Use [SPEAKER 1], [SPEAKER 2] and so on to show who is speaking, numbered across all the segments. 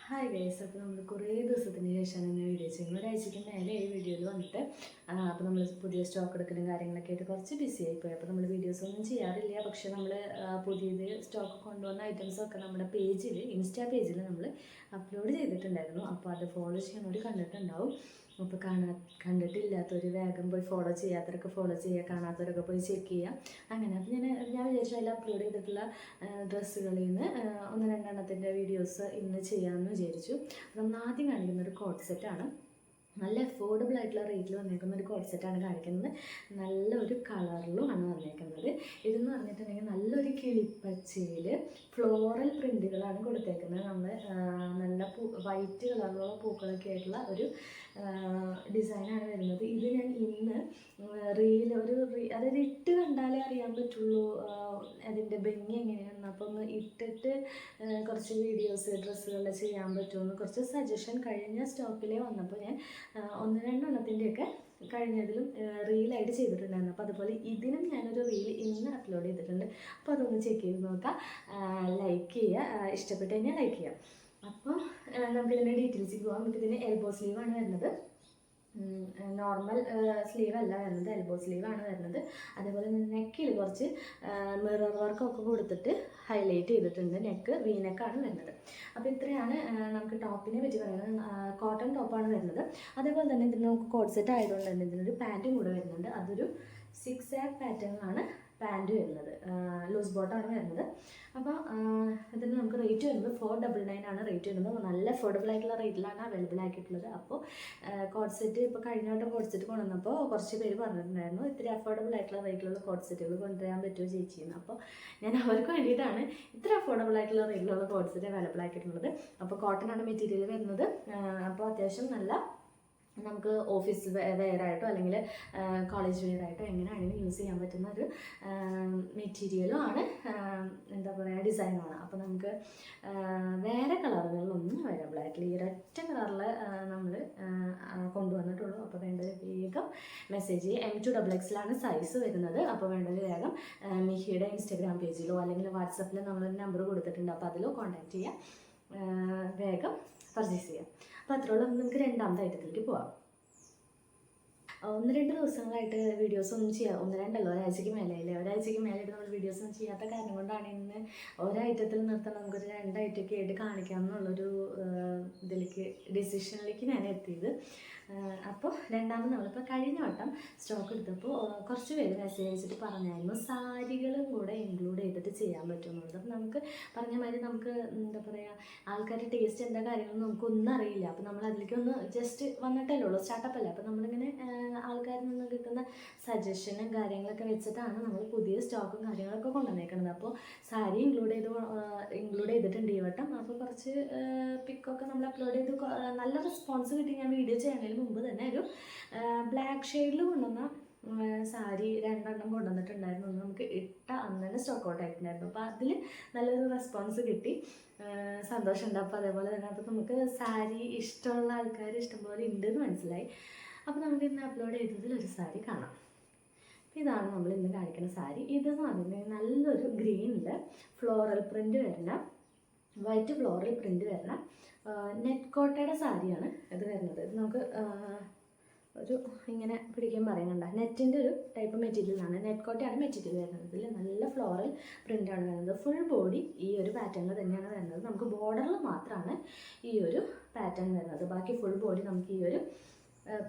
[SPEAKER 1] Hi guys, അപ്പോൾ നമ്മൾ കുറേ ദിവസത്തിന് ശേഷമാണ് ഇന്ന് വീഡിയോ ചെയ്യുന്നത്. ഒരാഴ്ചയ്ക്ക് മേലെ ഈ വീഡിയോയിൽ വന്നിട്ട് അപ്പോൾ നമ്മൾ പുതിയ സ്റ്റോക്ക് എടുക്കലും കാര്യങ്ങളൊക്കെ ആയിട്ട് കുറച്ച് ബിസി ആയിപ്പോയി. അപ്പോൾ നമ്മൾ വീഡിയോസ് ഒന്നും ചെയ്യാറില്ല. പക്ഷേ നമ്മൾ പുതിയത് സ്റ്റോക്ക് കൊണ്ടുവന്ന ഐറ്റംസൊക്കെ നമ്മുടെ പേജിൽ, ഇൻസ്റ്റാ പേജിൽ നമ്മൾ അപ്ലോഡ് ചെയ്തിട്ടുണ്ടായിരുന്നു. അപ്പോൾ അത് ഫോളോ ചെയ്യുന്നവർ കണ്ടിട്ടുണ്ടാവും. അപ്പോൾ കണ്ടിട്ടില്ലാത്തവർ വേഗം പോയി ഫോളോ ചെയ്യാത്തവരൊക്കെ ഫോളോ ചെയ്യുക, കാണാത്തവരൊക്കെ പോയി ചെക്ക് ചെയ്യുക. അങ്ങനെ അപ്പോൾ ഞാൻ വിചാരിച്ചു അതിൽ അപ്ലോഡ് ചെയ്തിട്ടുള്ള ഡ്രസ്സുകളിൽ നിന്ന് ഒന്ന് രണ്ടെണ്ണത്തിൻ്റെ വീഡിയോസ് ഇന്ന് ചെയ്യാമെന്ന് വിചാരിച്ചു. അപ്പോൾ നമ്മൾ ആദ്യം കാണിക്കുന്ന ഒരു കോട്ട് സെറ്റാണ്. നല്ല അഫോർഡബിൾ ആയിട്ടുള്ള റേറ്റിൽ വന്നേക്കുന്ന ഒരു കോട്ട് സെറ്റാണ് കാണിക്കുന്നത്. നല്ലൊരു കളറിലും ആണ് വന്നേക്കുന്നത്. ഇതെന്ന് പറഞ്ഞിട്ടുണ്ടെങ്കിൽ നല്ലൊരു കിളിപ്പച്ചയിൽ ഫ്ലോറൽ പ്രിൻറ്റുകളാണ് കൊടുത്തേക്കുന്നത്. നമ്മൾ നല്ല വൈറ്റ് കളറിലുള്ള പൂക്കളൊക്കെ ആയിട്ടുള്ള ഒരു ഡിസൈനാണ് വരുന്നത്. ഇത് ഞാൻ ഇന്ന് അതായത് ഇട്ട് കണ്ടാലേ അറിയാൻ പറ്റുള്ളൂ അതിൻ്റെ ഭംഗി എങ്ങനെയാണെന്ന്. അപ്പോൾ ഒന്ന് ഇട്ടിട്ട് കുറച്ച് വീഡിയോസ് ഡ്രസ്സുകളിൽ ചെയ്യാൻ പറ്റുമെന്ന് കുറച്ച് സജഷൻ കഴിഞ്ഞ സ്റ്റോക്കിലേ വന്നപ്പോൾ ഞാൻ ഒന്ന് രണ്ടെണ്ണത്തിൻ്റെയൊക്കെ കഴിഞ്ഞതിലും റീലായിട്ട് ചെയ്തിട്ടുണ്ടായിരുന്നു. അപ്പോൾ അതുപോലെ ഇതിനും ഞാനൊരു റീൽ ഇന്ന് അപ്ലോഡ് ചെയ്തിട്ടുണ്ട്. അപ്പോൾ അതൊന്ന് ചെക്ക് ചെയ്ത് നോക്കാം, ലൈക്ക് ചെയ്യുക, ഇഷ്ടപ്പെട്ട് കഴിഞ്ഞാൽ ലൈക്ക് ചെയ്യാം. അപ്പോൾ നമുക്കിതിൻ്റെ ഡീറ്റെയിൽസിലേക്ക് പോകാം. നമുക്കിതിന് എൽബോ സ്ലീവാണ് വരുന്നത്, നോർമൽ സ്ലീവ് അല്ല വരുന്നത്, എൽബോ സ്ലീവാണ് വരുന്നത്. അതേപോലെ നെക്കിൽ കുറച്ച് മിറർ വർക്കൊക്കെ കൊടുത്തിട്ട് ഹൈലൈറ്റ് ചെയ്തിട്ടുണ്ട്. നെക്ക് വീനെക്കാണ് വരുന്നത്. അപ്പോൾ ഇത്രയാണ് നമുക്ക് ടോപ്പിനെ പറ്റി പറയുന്നത്. കോട്ടൺ ടോപ്പാണ് വരുന്നത്. അതേപോലെ തന്നെ ഇതിന് നമുക്ക് കോട്ട് സെറ്റ് ആയതുകൊണ്ട് തന്നെ ഇതിനൊരു പാൻറ്റും കൂടെ വരുന്നുണ്ട്. അതൊരു 6 പാറ്റേണിലാണ് പാൻറ്റ് വരുന്നത്, ലൂസ് ബോട്ടമാണ് വരുന്നത്. അപ്പോൾ ഇതിന് നമുക്ക് റേറ്റ് വരുന്നത് 499 ആണ് റേറ്റ് വരുന്നത്. നല്ല അഫോർഡബിൾ ആയിട്ടുള്ള റേറ്റിലാണ് അവൈലബിൾ ആക്കിയിട്ടുള്ളത്. അപ്പോൾ കോട്ട് സെറ്റ് ഇപ്പോൾ കഴിഞ്ഞ വട്ടം കോട്ട് സെറ്റ് കൊണ്ടുവന്നപ്പോൾ കുറച്ച് പേര് പറഞ്ഞിട്ടുണ്ടായിരുന്നു ഇത്തിരി അഫോർഡബിൾ ആയിട്ടുള്ള റേറ്റിലുള്ള കോട്ട് സെറ്റുകൾ കൊണ്ടുവരാൻ പറ്റുമോ ചേച്ചിന്ന്. അപ്പോൾ ഞാൻ അവർക്ക് വേണ്ടിയിട്ടാണ് ഇത്ര അഫോർഡബിൾ ആയിട്ടുള്ള റേറ്റിലുള്ള കോട്ട് സെറ്റ് അവൈലബിൾ ആക്കിയിട്ടുള്ളത്. അപ്പോൾ കോട്ടൺ ആണ് മെറ്റീരിയൽ വരുന്നത്. അപ്പോൾ അത്യാവശ്യം നല്ല നമുക്ക് ഓഫീസ് വെയറായിട്ടോ അല്ലെങ്കിൽ കോളേജ് വെയറായിട്ടോ എങ്ങനെയാണെങ്കിലും യൂസ് ചെയ്യാൻ പറ്റുന്ന ഒരു മെറ്റീരിയലും ആണ്, എന്താ പറയുക, ഡിസൈനുമാണ്. അപ്പോൾ നമുക്ക് വേറെ കളറുകളിലൊന്നും അവൈലബിൾ ആയിട്ടില്ല. ഈ ഒരൊറ്റ കളറിൽ നമ്മൾ കൊണ്ടുവന്നിട്ടുള്ളൂ. അപ്പോൾ വേണ്ടത് വേഗം മെസ്സേജ് ചെയ്യുക. M2XX സൈസ് വരുന്നത്. അപ്പോൾ വേണ്ടത് വേഗം മിഹിയുടെ ഇൻസ്റ്റാഗ്രാം പേജിലോ അല്ലെങ്കിൽ വാട്സപ്പിൽ നമ്മളൊരു നമ്പർ കൊടുത്തിട്ടുണ്ട്, അപ്പോൾ അതിലോ കോൺടാക്ട് ചെയ്യുക, വേഗം പർച്ചേസ് ചെയ്യാം. അപ്പോൾ അത്രയോളം നമുക്ക് രണ്ടാമത്തെ ഐറ്റത്തിലേക്ക് പോവാം. 1-2 ദിവസങ്ങളായിട്ട് വീഡിയോസ് ഒന്നും ചെയ്യാം, 1-2 ഒരാഴ്ചയ്ക്ക് മേലെയല്ലേ, ഒരാഴ്ചയ്ക്ക് മേലെയായിട്ട് നമ്മൾ വീഡിയോസ് ഒന്നും ചെയ്യാത്ത കാരണം കൊണ്ടാണ് ഇന്ന് ഒരൈറ്റത്തിൽ നിർത്താൻ നമുക്കൊരു 2 ഐറ്റമൊക്കെ ആയിട്ട് കാണിക്കാം എന്നുള്ളൊരു ഡിസിഷനിലേക്ക് ഞാൻ എത്തിയത്. അപ്പോൾ രണ്ടാമത് നമ്മളിപ്പോൾ കഴിഞ്ഞ വട്ടം സ്റ്റോക്ക് എടുത്തപ്പോൾ കുറച്ച് പേര് മെസ്സേജ് അയച്ചിട്ട് പറഞ്ഞായിരുന്നു സാരികളും കൂടെ ഇൻക്ലൂഡ് ചെയ്തിട്ട് ചെയ്യാൻ പറ്റുമെന്നുള്ളത്. അപ്പോൾ നമുക്ക് പറഞ്ഞ മാതിരി നമുക്ക് എന്താ പറയുക, ആൾക്കാരുടെ ടേസ്റ്റ് എന്താ കാര്യങ്ങളൊന്നും നമുക്കൊന്നും അറിയില്ല. അപ്പോൾ നമ്മൾ അതിലേക്ക് ഒന്ന് ജസ്റ്റ് വന്നിട്ടല്ലേ ഉള്ളൂ, സ്റ്റാർട്ടപ്പ് അല്ലേ. അപ്പോൾ നമ്മളിങ്ങനെ ആൾക്കാരിൽ നിന്ന് കിട്ടുന്ന സജഷനും കാര്യങ്ങളൊക്കെ വെച്ചിട്ടാണ് നമ്മൾ പുതിയ സ്റ്റോക്കും കാര്യങ്ങളൊക്കെ കൊണ്ടുവന്നേക്കുന്നത്. അപ്പോൾ സാരി ഇൻക്ലൂഡ് ചെയ്തിട്ടുണ്ട് ഈ വട്ടം. അപ്പോൾ കുറച്ച് പിക്കൊക്കെ നമ്മൾ അപ്ലോഡ് ചെയ്ത് നല്ല റെസ്പോൺസ് കിട്ടി. ഞാൻ വീഡിയോ ചെയ്യുന്നതിന് മുമ്പ് തന്നെ ഒരു ബ്ലാക്ക് ഷെയ്ഡിൽ കൊണ്ടുവന്ന സാരി 2 എണ്ണം കൊണ്ടുവന്നിട്ടുണ്ടായിരുന്നു. നമുക്ക് ഇട്ട അന്ന് തന്നെ സ്റ്റോക്ക് ഔട്ട് ആയിട്ടുണ്ടായിരുന്നു. അപ്പോൾ അതിൽ നല്ലൊരു റെസ്പോൺസ് കിട്ടി, സന്തോഷമുണ്ട്. അപ്പോൾ അതേപോലെ തന്നെ അപ്പോൾ നമുക്ക് സാരി ഇഷ്ടമുള്ള ആൾക്കാർ ഇഷ്ടംപോലെ ഉണ്ടെന്ന് മനസ്സിലായി. അപ്പോൾ നമുക്ക് ഇന്ന് അപ്ലോഡ് ചെയ്തതിൽ ഒരു സാരി കാണാം. ഇതാണ് നമ്മൾ ഇന്ന് കാണിക്കുന്ന സാരി. ഇതെന്ന് പറഞ്ഞിട്ടുണ്ടെങ്കിൽ നല്ലൊരു ഗ്രീനിൽ ഫ്ലോറൽ പ്രിൻറ്റ് വരുന്ന, വൈറ്റ് ഫ്ലോറൽ പ്രിൻറ്റ് വരുന്ന നെറ്റ് കോട്ടയുടെ സാരിയാണ് ഇത് വരുന്നത്. ഇത് നമുക്ക് ഒരു ഇങ്ങനെ പിടിക്കാൻ പറയുന്നുണ്ട്. നെറ്റിൻ്റെ ഒരു ടൈപ്പ് മെറ്റീരിയലാണ്, നെറ്റ് കോട്ടയാണ് മെറ്റീരിയൽ വരുന്നത്. ഇതിൽ നല്ല ഫ്ലോറൽ പ്രിൻ്റാണ് വരുന്നത്. ഫുൾ ബോഡി ഈ ഒരു പാറ്റേണിൽ തന്നെയാണ് വരുന്നത്. നമുക്ക് ബോർഡറിൽ മാത്രമാണ് ഈ ഒരു പാറ്റേൺ വരുന്നത്. ബാക്കി ഫുൾ ബോഡി നമുക്ക് ഈ ഒരു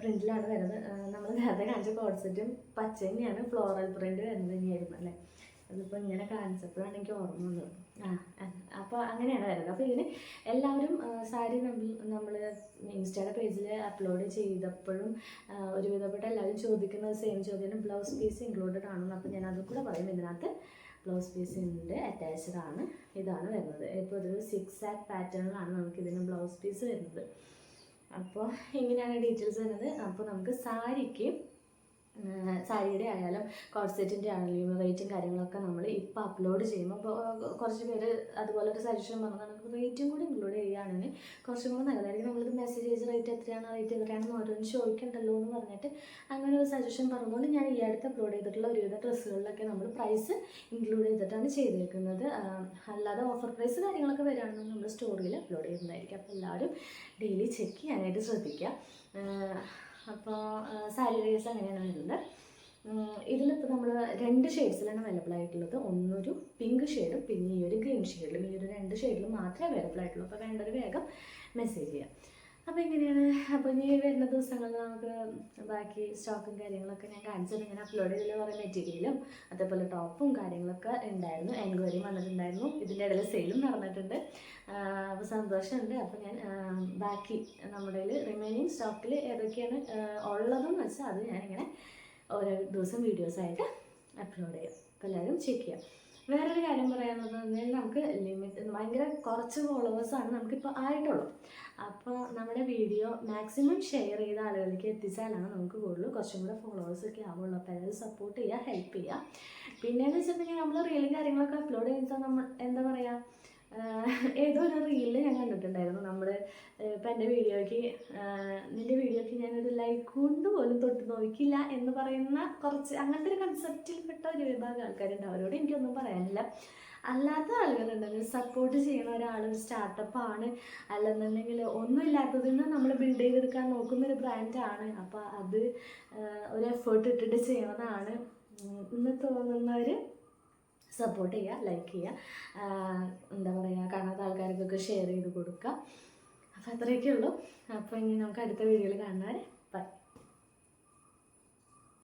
[SPEAKER 1] പ്രിൻറ്റിലാണ് വരുന്നത്. നമ്മൾ നേരത്തെ കാണിച്ച കോട്ട് സെറ്റും പച്ച തന്നെയാണ് ഫ്ലോറൽ പ്രിൻറ്റ് വരുന്നത് തന്നെയായിരുന്നു അല്ലേ. അതിപ്പോൾ ഇങ്ങനെ കാണിച്ചപ്പോഴാണ് എനിക്ക് ഓർമ്മ വന്നത്. അപ്പോൾ അങ്ങനെയാണ് വരുന്നത്. അപ്പോൾ ഇതിന് എല്ലാവരും സാരി നമ്മൾ ഇൻസ്റ്റയുടെ പേജിൽ അപ്ലോഡ് ചെയ്തപ്പോഴും ഒരുവിധപ്പെട്ട എല്ലാവരും ചോദിക്കുന്നത് സെയിം ചോദ്യമാണ്, ബ്ലൗസ് പീസ് ഇൻക്ലൂഡഡ് ആണെന്ന്. അപ്പോൾ ഞാൻ അതും കൂടെ പറയും. ഇതിനകത്ത് ബ്ലൗസ് പീസിൻ്റെ അറ്റാച്ച്ഡ് ആണ്. ഇതാണ് വരുന്നത്. ഇപ്പോൾ ഒരു 6 പാറ്റേണിലാണ് നമുക്കിതിന് ബ്ലൗസ് പീസ് വരുന്നത്. അപ്പോൾ ഇങ്ങനെയാണ് ഡീറ്റെയിൽസ് വരുന്നത്. അപ്പോൾ നമുക്ക് സാരിയുടെ ആയാലും കോട്ട് സെറ്റിൻ്റെ ആണെങ്കിലും റേറ്റും കാര്യങ്ങളൊക്കെ നമ്മൾ ഇപ്പോൾ അപ്ലോഡ് ചെയ്യുമ്പോൾ, അപ്പോൾ കുറച്ച് പേര് അതുപോലെ ഒരു സജഷൻ പറഞ്ഞാൽ നമുക്ക് റേറ്റും കൂടി ഇൻക്ലൂഡ് ചെയ്യുക ചെയ്യുകയാണെങ്കിൽ കുറച്ചും കൂടെ നല്ലതായിരിക്കും. നമ്മളിത് മെസ്സേജ് റേറ്റ് എത്രയാണെന്ന് ഓരോന്ന് ചോദിക്കണ്ടല്ലോ എന്ന് പറഞ്ഞിട്ട് അങ്ങനെ ഒരു സജഷൻ പറഞ്ഞുകൊണ്ട് ഞാൻ ഈ അടുത്ത് അപ്ലോഡ് ചെയ്തിട്ടുള്ള ഒരുവിധ ഡ്രസ്സുകളിലൊക്കെ നമ്മൾ പ്രൈസ് ഇൻക്ലൂഡ് ചെയ്തിട്ടാണ് ചെയ്തേക്കുന്നത്. അല്ലാതെ ഓഫർ പ്രൈസ് കാര്യങ്ങളൊക്കെ വരികയാണെന്ന് നമ്മൾ സ്റ്റോറിയിൽ അപ്ലോഡ് ചെയ്യുന്നതായിരിക്കും. അപ്പോൾ എല്ലാവരും ഡെയിലി ചെക്ക് ചെയ്യാനായിട്ട് ശ്രദ്ധിക്കുക. അപ്പോൾ സാരി റേസ് അങ്ങനെയാണ് വരുന്നത്. ഇതിലിപ്പോൾ നമ്മൾ 2 ഷെയ്ഡ്സിലാണ് അവൈലബിൾ ആയിട്ടുള്ളത്. ഒന്നൊരു പിങ്ക് ഷെയ്ഡും പിന്നെ ഈ ഒരു ഗ്രീൻ ഷെയ്ഡിലും. ഈ ഒരു 2 ഷെയ്ഡിലും മാത്രമേ അവൈലബിൾ ആയിട്ടുള്ളൂ. അപ്പോൾ വേണ്ടൊരു വേഗം മെസ്സേജ് ചെയ്യാം. അപ്പോൾ ഇങ്ങനെയാണ്. അപ്പോൾ ഇനി വരുന്ന ദിവസങ്ങളിൽ നമുക്ക് ബാക്കി സ്റ്റോക്കും കാര്യങ്ങളൊക്കെ ഞാൻ കാണിച്ചത് ഇങ്ങനെ അപ്ലോഡ് ചെയ്തില്ല. കുറേ മെറ്റീരിയലും അതേപോലെ ടോപ്പും കാര്യങ്ങളൊക്കെ ഉണ്ടായിരുന്നു. എൻക്വയറിയും വന്നിട്ടുണ്ടായിരുന്നു. ഇതിൻ്റെ ഇടയിൽ സെയിലും നടന്നിട്ടുണ്ട്. അപ്പോൾ സന്തോഷമുണ്ട്. അപ്പോൾ ഞാൻ ബാക്കി നമ്മുടെ റിമൈനിങ് സ്റ്റോക്കിൽ ഏതൊക്കെയാണ് ഉള്ളതെന്ന് വെച്ചാൽ അത് ഞാനിങ്ങനെ ഓരോ ദിവസം വീഡിയോസായിട്ട് അപ്ലോഡ് ചെയ്യാം. അപ്പോൾ എല്ലാവരും ചെക്ക് ചെയ്യാം. വേറൊരു കാര്യം പറയാനുള്ളത് പറഞ്ഞാൽ നമുക്ക് ഭയങ്കര കുറച്ച് ഫോളോവേഴ്സാണ് നമുക്കിപ്പോൾ ആയിട്ടുള്ളൂ. അപ്പോൾ നമ്മുടെ വീഡിയോ മാക്സിമം ഷെയർ ചെയ്ത ആളുകളിലേക്ക് എത്തിച്ചാലാണ് നമുക്ക് കൂടുതൽ കുറച്ചും കൂടെ ഫോളോവേഴ്സൊക്കെ ആവുള്ളൂ. അപ്പോൾ എല്ലാവരും സപ്പോർട്ട് ചെയ്യുക, ഹെൽപ്പ് ചെയ്യുക. പിന്നെയെന്ന് വെച്ചിട്ടുണ്ടെങ്കിൽ നമ്മൾ റീലും കാര്യങ്ങളൊക്കെ അപ്ലോഡ് ചെയ്താൽ നമ്മൾ എന്താ പറയുക, ഏതോ ഒരു റീലിൽ ഞാൻ കണ്ടിട്ടുണ്ടായിരുന്നു. നമ്മൾ ഇപ്പം എൻ്റെ വീഡിയോയ്ക്ക് നിൻ്റെ വീഡിയോയ്ക്ക് ഞാനൊരു ലൈക്ക് കൊണ്ട് പോലും തൊട്ട് നോക്കില്ല എന്ന് പറയുന്ന കുറച്ച് അങ്ങനത്തെ ഒരു കൺസെപ്റ്റിൽപ്പെട്ട ഒരു വിഭാഗം ആൾക്കാരുണ്ട്. അവരോട് എനിക്കൊന്നും പറയാനില്ല. അല്ലാത്ത ആളുകളുണ്ടെങ്കിൽ സപ്പോർട്ട് ചെയ്യുന്ന ഒരാൾ ഒരു സ്റ്റാർട്ടപ്പാണ്, അല്ലെന്നുണ്ടെങ്കിൽ ഒന്നുമില്ലാത്തതിൽ നിന്ന് നമ്മൾ ബിൽഡ് ചെയ്തെടുക്കാൻ നോക്കുന്നൊരു ബ്രാൻഡാണ്. അപ്പോൾ അത് ഒരു എഫേർട്ട് ഇട്ടിട്ട് ചെയ്യുന്നതാണ് എന്ന് തോന്നുന്നവർ സപ്പോർട്ട് ചെയ്യുക, ലൈക്ക് ചെയ്യുക, എന്താ പറയുക, കാണാത്ത ആൾക്കാർക്കൊക്കെ ഷെയർ ചെയ്ത് കൊടുക്കുക. അപ്പോൾ അത്രയൊക്കെ ഉള്ളൂ. അപ്പോൾ ഇനി നമുക്ക് അടുത്ത വീഡിയോയിൽ കാണുന്നവരെ ബൈ.